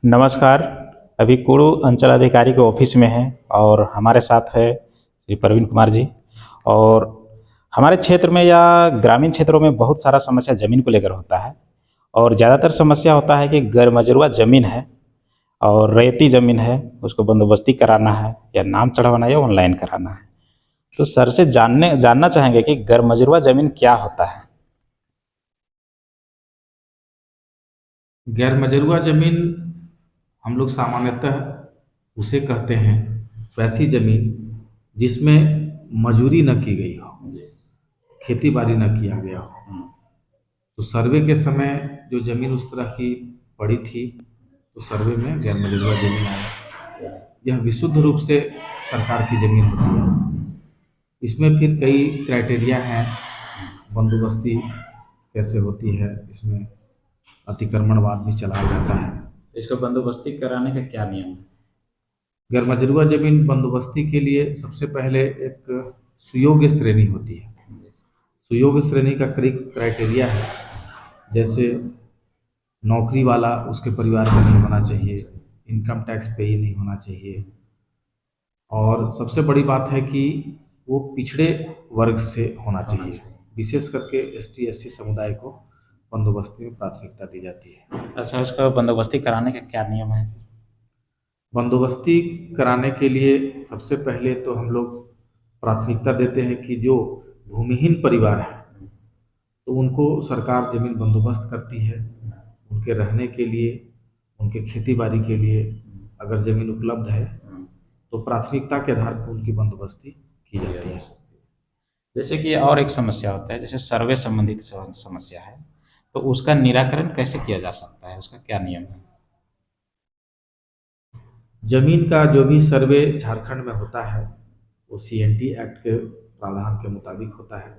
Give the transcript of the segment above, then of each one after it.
नमस्कार। अभी कुड़ू अंचल अधिकारी के ऑफिस में हैं और हमारे साथ है श्री प्रवीण कुमार जी। और हमारे क्षेत्र में या ग्रामीण क्षेत्रों में बहुत सारा समस्या ज़मीन को लेकर होता है। और ज़्यादातर समस्या होता है कि गैर मजरूआ ज़मीन है और रैयती ज़मीन है, उसको बंदोबस्ती कराना है या नाम चढ़वाना है या ऑनलाइन कराना है। तो सर से जानना चाहेंगे कि गैर मजरूआ ज़मीन क्या होता है। गैर मजरूआ जमीन हम लोग सामान्यतः उसे कहते हैं वैसी जमीन जिसमें मजूरी न की गई हो, खेती बाड़ी न किया गया हो। तो सर्वे के समय जो जमीन उस तरह की पड़ी थी, तो सर्वे में गैर मजरूआ जमीन आया। यह विशुद्ध रूप से सरकार की जमीन होती है। इसमें फिर कई क्राइटेरिया हैं, बंदोबस्ती कैसे होती है, इसमें अतिक्रमणवाद भी चलाया जाता है। इसको बंदोबस्ती कराने का क्या नियम है? गैर मजरूआ जमीन बंदोबस्ती के लिए सबसे पहले एक सुयोग्य श्रेणी होती है। सुयोग्य श्रेणी का कई क्राइटेरिया है, जैसे नौकरी वाला उसके परिवार में नहीं होना चाहिए, इनकम टैक्स पे ही नहीं होना चाहिए, और सबसे बड़ी बात है कि वो पिछड़े वर्ग से होना चाहिए। विशेष करके एसटी एससी समुदाय को बंदोबस्ती में प्राथमिकता दी जाती है। अच्छा, उसका बंदोबस्ती कराने का क्या नियम है? बंदोबस्ती कराने के लिए सबसे पहले तो हम लोग प्राथमिकता देते हैं कि जो भूमिहीन परिवार है, तो उनको सरकार जमीन बंदोबस्त करती है। उनके रहने के लिए, उनके खेती बाड़ी के लिए अगर जमीन उपलब्ध है, तो प्राथमिकता के आधार पर उनकी बंदोबस्ती की जाती है। जैसे कि और एक समस्या होता है, जैसे सर्वे संबंधित समस्या है, तो उसका निराकरण कैसे किया जा सकता है, उसका क्या नियम है? जमीन का जो भी सर्वे झारखंड में होता है, वो सीएनटी एक्ट के प्रावधान के मुताबिक होता है।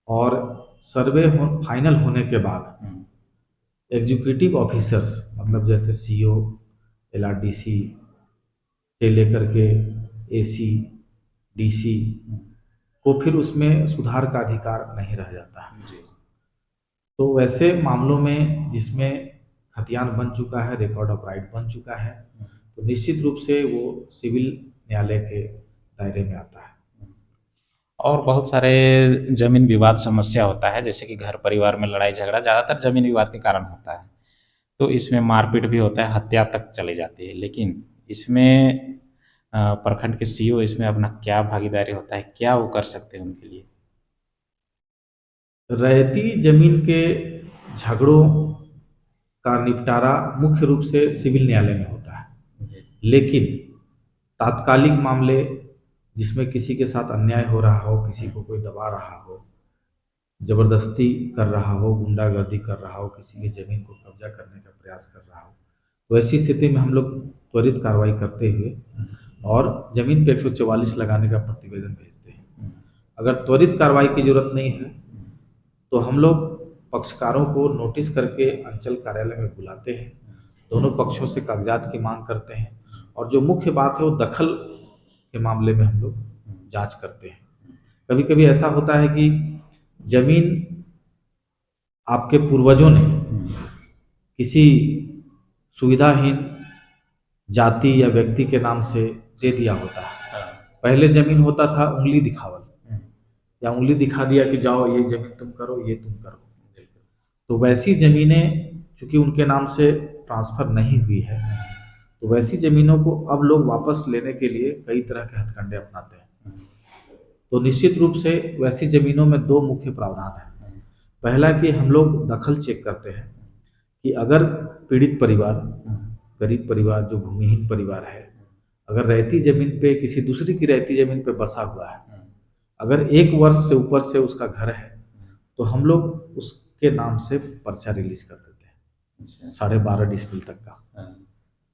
और सर्वे फाइनल होने के बाद एग्जीक्यूटिव ऑफिसर्स, मतलब जैसे सीओ, एलआरडीसी से लेकर के एसी, डीसी को फिर उसमें सुधार का अधिकार नहीं रह जाता है। तो वैसे मामलों में जिसमें खतियान बन चुका है, रिकॉर्ड ऑफ राइट बन चुका है, तो निश्चित रूप से वो सिविल न्यायालय के दायरे में आता है। और बहुत सारे जमीन विवाद समस्या होता है, जैसे कि घर परिवार में लड़ाई झगड़ा ज़्यादातर जमीन विवाद के कारण होता है। तो इसमें मारपीट भी होता है, हत्या तक चली जाती है। लेकिन इसमें प्रखंड के सीईओ इसमें अपना क्या भागीदारी होता है, क्या वो कर सकते हैं उनके लिए? रैयती जमीन के झगड़ों का निपटारा मुख्य रूप से सिविल न्यायालय में होता है। लेकिन तात्कालिक मामले जिसमें किसी के साथ अन्याय हो रहा हो, किसी को कोई दबा रहा हो, जबरदस्ती कर रहा हो, गुंडागर्दी कर रहा हो, किसी की जमीन को कब्जा करने का प्रयास कर रहा हो, तो ऐसी स्थिति में हम लोग त्वरित कार्रवाई करते हुए और जमीन पे 144 लगाने का प्रतिवेदन भेजते हैं। अगर त्वरित कार्रवाई की जरूरत नहीं है, तो हम लोग पक्षकारों को नोटिस करके अंचल कार्यालय में बुलाते हैं, दोनों पक्षों से कागजात की मांग करते हैं, और जो मुख्य बात है वो दखल के मामले में हम लोग जांच करते हैं। कभी कभी ऐसा होता है कि जमीन आपके पूर्वजों ने किसी सुविधाहीन जाति या व्यक्ति के नाम से दे दिया होता है। पहले जमीन होता था उंगली दिखावल, या उंगली दिखा दिया कि जाओ ये जमीन तुम करो, ये तुम करो। तो वैसी जमीनें चूंकि उनके नाम से ट्रांसफर नहीं हुई है, तो वैसी जमीनों को अब लोग वापस लेने के लिए कई तरह के हथकंडे अपनाते हैं। तो निश्चित रूप से वैसी जमीनों में दो मुख्य प्रावधान हैं। पहला कि हम लोग दखल चेक करते हैं कि अगर पीड़ित परिवार, गरीब परिवार, जो भूमिहीन परिवार है, अगर रहती जमीन पे किसी दूसरी की रहती जमीन पे बसा हुआ है, अगर 1 वर्ष से ऊपर से उसका घर है, तो हम लोग उसके नाम से पर्चा रिलीज कर देते हैं, 12.5 डिसमिल तक का।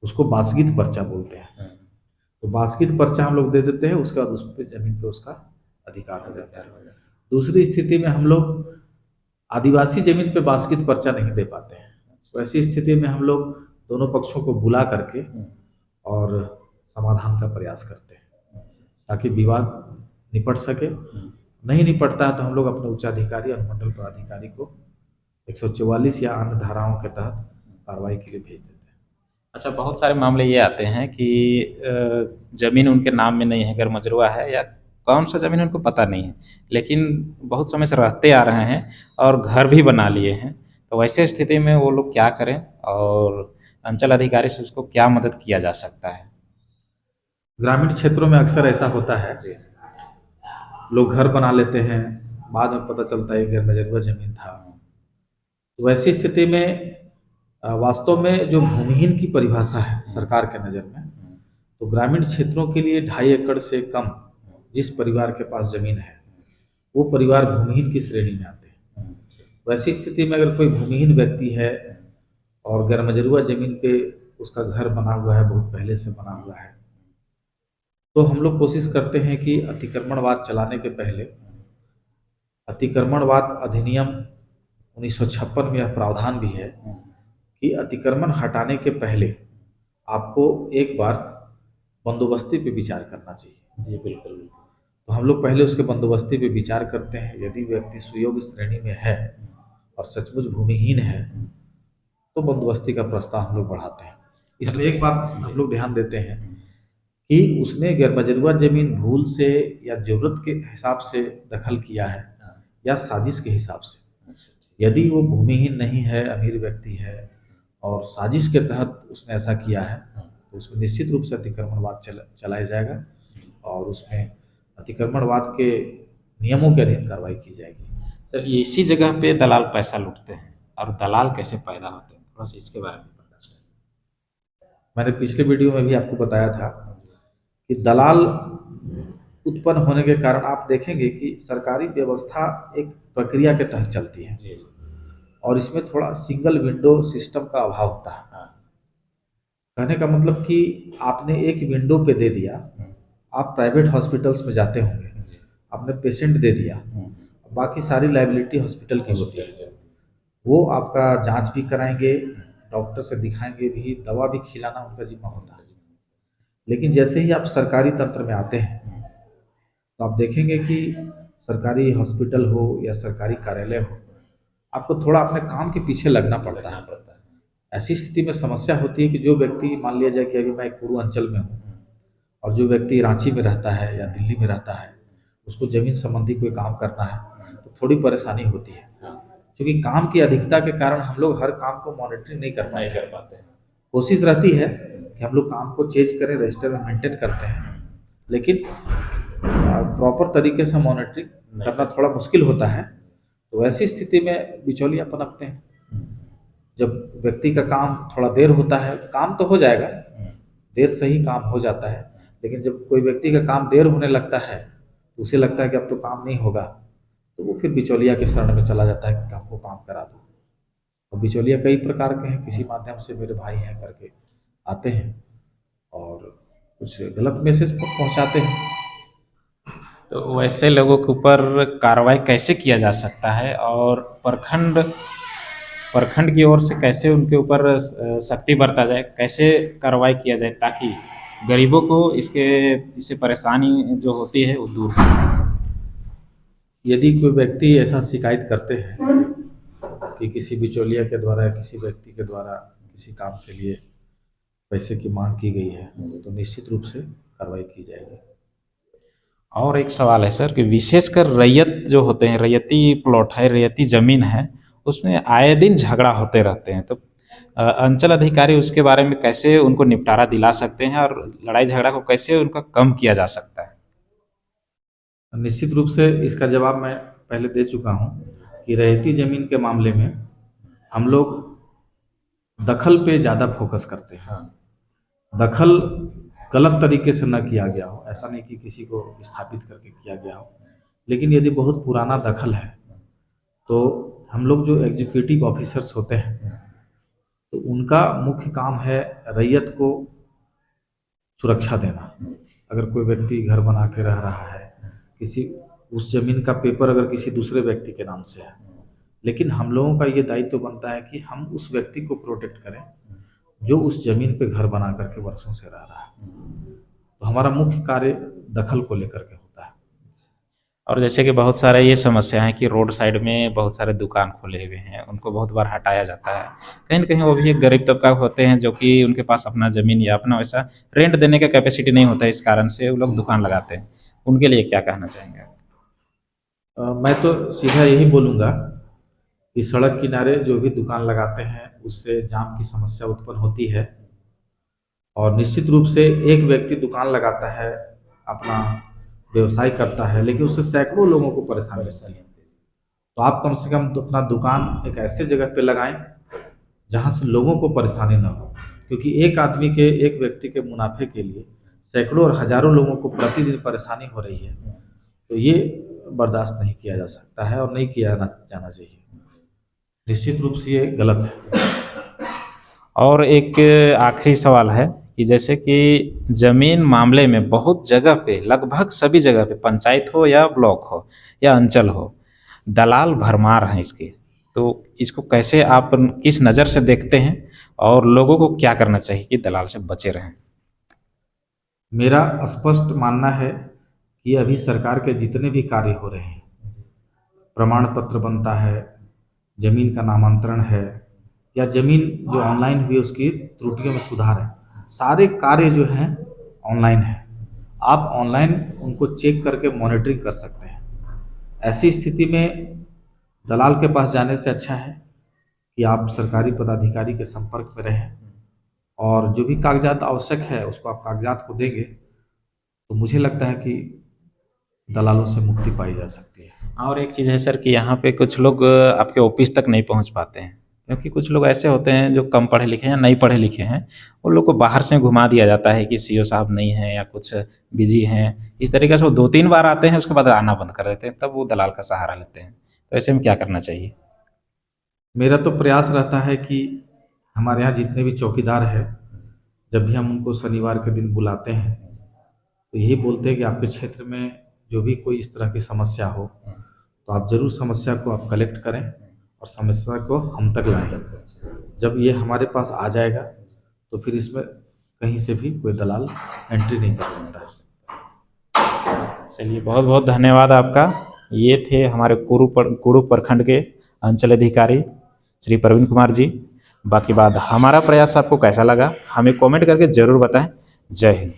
उसको बासगीत पर्चा बोलते हैं। तो बासगीत पर्चा हम लोग दे देते हैं, उसके बाद उस पर जमीन पे उसका अधिकार हो जाता है। दूसरी स्थिति में हम लोग आदिवासी जमीन पे बासगीत पर्चा नहीं दे पाते हैं। तो ऐसी स्थिति में हम लोग दोनों पक्षों को बुला करके और समाधान का प्रयास करते हैं, ताकि विवाद निपट सके। नहीं निपटता है तो हम लोग अपने उच्चाधिकारी, अनुमंडल पदाधिकारी को 144 या अन्य धाराओं के तहत कार्रवाई के लिए भेज देते हैं। अच्छा, बहुत सारे मामले ये आते हैं कि ज़मीन उनके नाम में नहीं है, गैर मजरूआ है या कौन-सा ज़मीन उनको पता नहीं है। लेकिन बहुत समय से रहते आ रहे हैं और घर भी बना लिए हैं। तो वैसे स्थिति में वो लोग क्या करें और अंचल अधिकारी से उसको क्या मदद किया जा सकता है? ग्रामीण क्षेत्रों में अक्सर ऐसा होता है, जी। लोग घर बना लेते हैं, बाद में पता चलता है कि घर में जरूर ज़मीन था। तो वैसी स्थिति में वास्तव में जो भूमिहीन की परिभाषा है सरकार के नज़र में, तो ग्रामीण क्षेत्रों के लिए 2.5 एकड़ से कम जिस परिवार के पास ज़मीन है, वो परिवार भूमिहीन की श्रेणी में आते हैं। वैसी स्थिति में अगर कोई भूमिहीन व्यक्ति है और गैर मजरूआ ज़मीन पे उसका घर बना हुआ है, बहुत पहले से बना हुआ है, तो हम लोग कोशिश करते हैं कि अतिक्रमणवाद चलाने के पहले अतिक्रमणवाद अधिनियम 1956 में यह प्रावधान भी है कि अतिक्रमण हटाने के पहले आपको एक बार बंदोबस्ती पे विचार करना चाहिए। जी, बिल्कुल, बिल्कुल। तो हम लोग पहले उसके बंदोबस्ती पे विचार करते हैं। यदि व्यक्ति सुयोग्य श्रेणी में है और सचमुच भूमिहीन है, तो बंदोबस्ती का प्रस्ताव हम लोग बढ़ाते हैं। इसमें एक बात हम लोग ध्यान देते हैं कि उसने गैरमजरूआ जमीन भूल से या जरूरत के हिसाब से दखल किया है या साजिश के हिसाब से। अच्छा, ठीक। यदि वो भूमिहीन नहीं है, अमीर व्यक्ति है और साजिश के तहत उसने ऐसा किया है, तो उसमें निश्चित रूप से अतिक्रमणवाद चलाया जाएगा और उसमें अतिक्रमणवाद के नियमों के अधीन कार्रवाई की जाएगी। सर, इसी जगह पे दलाल पैसा लूटते हैं और दलाल कैसे पैदा होते हैं? थोड़ा-सा इसके बारे में पता चले। मैंने पिछले वीडियो में भी आपको बताया था कि दलाल उत्पन्न होने के कारण आप देखेंगे कि सरकारी व्यवस्था एक प्रक्रिया के तहत चलती है जी, जी। और इसमें थोड़ा सिंगल विंडो सिस्टम का अभाव होता है। हाँ। कहने का मतलब कि आपने एक विंडो पे दे दिया, आप प्राइवेट हॉस्पिटल्स में जाते होंगे, जी। आपने पेशेंट दे दिया, बाकी सारी लाइबिलिटी हॉस्पिटल की होती है। वो आपका जांच भी कराएंगे, डॉक्टर से दिखाएंगे भी, दवा भी खिलाना उनका जिम्मा होता है। लेकिन जैसे ही आप सरकारी तंत्र में आते हैं, तो आप देखेंगे कि सरकारी हॉस्पिटल हो या सरकारी कार्यालय हो, आपको थोड़ा अपने काम के पीछे लगना पड़ता है। ऐसी स्थिति में समस्या होती है कि जो व्यक्ति, मान लिया जाए कि अभी मैं कुरू अंचल में हूँ और जो व्यक्ति रांची में रहता है या दिल्ली में रहता है, उसको ज़मीन संबंधी कोई काम करना है तो थोड़ी परेशानी होती है, क्योंकि काम की अधिकता के कारण हम लोग हर काम को मॉनिटरिंग नहीं कर पाते। कोशिश रहती है कि हम लोग काम को चेंज करें, रजिस्टर में मेंटेन करते हैं, लेकिन प्रॉपर तरीके से मॉनिटरिंग करना थोड़ा मुश्किल होता है। तो ऐसी स्थिति में बिचौलिया पनपते हैं। जब व्यक्ति का काम थोड़ा देर होता है, काम तो हो जाएगा, देर से ही काम हो जाता है, लेकिन जब कोई व्यक्ति का काम देर होने लगता है तो उसे लगता है कि अब तो काम नहीं होगा, तो वो फिर बिचौलिया के शरण में चला जाता है कि हमको काम करा दो। और बिचौलिया कई प्रकार के हैं, किसी माध्यम से मेरे भाई हैं करके आते हैं और कुछ गलत मैसेज पहुंचाते हैं। तो वैसे लोगों के ऊपर कार्रवाई कैसे किया जा सकता है और प्रखंड प्रखंड की ओर से कैसे उनके ऊपर सख्ती बरता जाए, कैसे कार्रवाई किया जाए ताकि गरीबों को इससे परेशानी जो होती है वो दूर हो? यदि कोई व्यक्ति ऐसा शिकायत करते हैं कि किसी बिचौलिया के द्वारा या किसी व्यक्ति के द्वारा किसी काम के लिए पैसे की मांग की गई है, तो निश्चित रूप से कार्रवाई की जाएगी। और एक सवाल है सर कि विशेषकर रैयत जो होते हैं, रैयती प्लॉट है, रैयती ज़मीन है, उसमें आए दिन झगड़ा होते रहते हैं। तो अंचल अधिकारी उसके बारे में कैसे उनको निपटारा दिला सकते हैं और लड़ाई झगड़ा को कैसे उनका कम किया जा सकता है? निश्चित रूप से इसका जवाब मैं पहले दे चुका हूँ कि रैयती ज़मीन के मामले में हम लोग दखल पे ज़्यादा फोकस करते हैं। दखल गलत तरीके से न किया गया हो, ऐसा नहीं कि किसी को स्थापित करके किया गया हो, लेकिन यदि बहुत पुराना दखल है तो हम लोग जो एग्जीक्यूटिव ऑफिसर्स होते हैं, तो उनका मुख्य काम है रैयत को सुरक्षा देना। अगर कोई व्यक्ति घर बना के रह रहा है, किसी उस जमीन का पेपर अगर किसी दूसरे व्यक्ति के नाम से है, लेकिन हम लोगों का ये दायित्व बनता है कि हम उस व्यक्ति को प्रोटेक्ट करें जो उस जमीन पे घर बना करके वर्षों से रह रहा है। तो हमारा मुख्य कार्य दखल को लेकर के होता है। और जैसे कि बहुत सारे ये समस्या है कि रोड साइड में बहुत सारे दुकान खुले हुए हैं, उनको बहुत बार हटाया जाता है। कहीं न कहीं वो भी एक गरीब तबका होते हैं जो कि उनके पास अपना ज़मीन या अपना वैसा रेंट देने का कैपेसिटी नहीं होता है, इस कारण से वो लोग दुकान लगाते हैं। उनके लिए क्या कहना चाहेंगे आप? मैं तो सीधा यही बोलूँगा कि सड़क किनारे जो भी दुकान लगाते हैं उससे जाम की समस्या उत्पन्न होती है। और निश्चित रूप से एक व्यक्ति दुकान लगाता है, अपना व्यवसाय करता है, लेकिन उससे सैकड़ों लोगों को परेशानी होती है। तो आप कम से कम अपना दुकान एक ऐसे जगह पे लगाएं जहां से लोगों को परेशानी ना हो, क्योंकि एक आदमी के, एक व्यक्ति के मुनाफे के लिए सैकड़ों और हजारों लोगों को प्रतिदिन परेशानी हो रही है। तो ये बर्दाश्त नहीं किया जा सकता है और नहीं किया जाना चाहिए। निश्चित रूप से ये गलत है। और एक आखिरी सवाल है कि जैसे कि ज़मीन मामले में बहुत जगह पे, लगभग सभी जगह पे, पंचायत हो या ब्लॉक हो या अंचल हो, दलाल भरमार हैं इसके। तो इसको कैसे आप किस नज़र से देखते हैं और लोगों को क्या करना चाहिए कि दलाल से बचे रहें? मेरा स्पष्ट मानना है कि अभी सरकार के जितने भी कार्य हो रहे हैं, प्रमाण पत्र बनता है, जमीन का नामांतरण है, या जमीन जो ऑनलाइन हुई उसकी त्रुटियों में सुधार है, सारे कार्य जो हैं ऑनलाइन है। आप ऑनलाइन उनको चेक करके मॉनिटरिंग कर सकते हैं। ऐसी स्थिति में दलाल के पास जाने से अच्छा है कि आप सरकारी पदाधिकारी के संपर्क में रहें और जो भी कागजात आवश्यक है उसको आप कागजात को देंगे, तो मुझे लगता है कि दलालों से मुक्ति पाई जा सकती है। और एक चीज़ है सर कि यहाँ पे कुछ लोग आपके ऑफिस तक नहीं पहुँच पाते हैं, क्योंकि कुछ लोग ऐसे होते हैं जो कम पढ़े लिखे हैं या नहीं पढ़े लिखे हैं। उन लोग को बाहर से घुमा दिया जाता है कि सीओ साहब नहीं हैं या कुछ बिजी हैं। इस तरीके से वो 2-3 बार आते हैं, उसके बाद आना बंद कर देते हैं, तब वो दलाल का सहारा लेते हैं। तो ऐसे में क्या करना चाहिए? मेरा तो प्रयास रहता है कि हमारे यहाँ जितने भी चौकीदार हैं, जब भी हम उनको शनिवार के दिन बुलाते हैं तो यही बोलते हैं कि आपके क्षेत्र में जो भी कोई इस तरह की समस्या हो तो आप ज़रूर समस्या को आप कलेक्ट करें और समस्या को हम तक लाएं। जब ये हमारे पास आ जाएगा तो फिर इसमें कहीं से भी कोई दलाल एंट्री नहीं कर सकता है। चलिए, बहुत बहुत धन्यवाद आपका। ये थे हमारे कुरु प्रखंड के अंचल अधिकारी श्री प्रवीण कुमार जी। बाकी बात हमारा प्रयास आपको कैसा लगा हमें कमेंट करके ज़रूर बताएं। जय हिंद।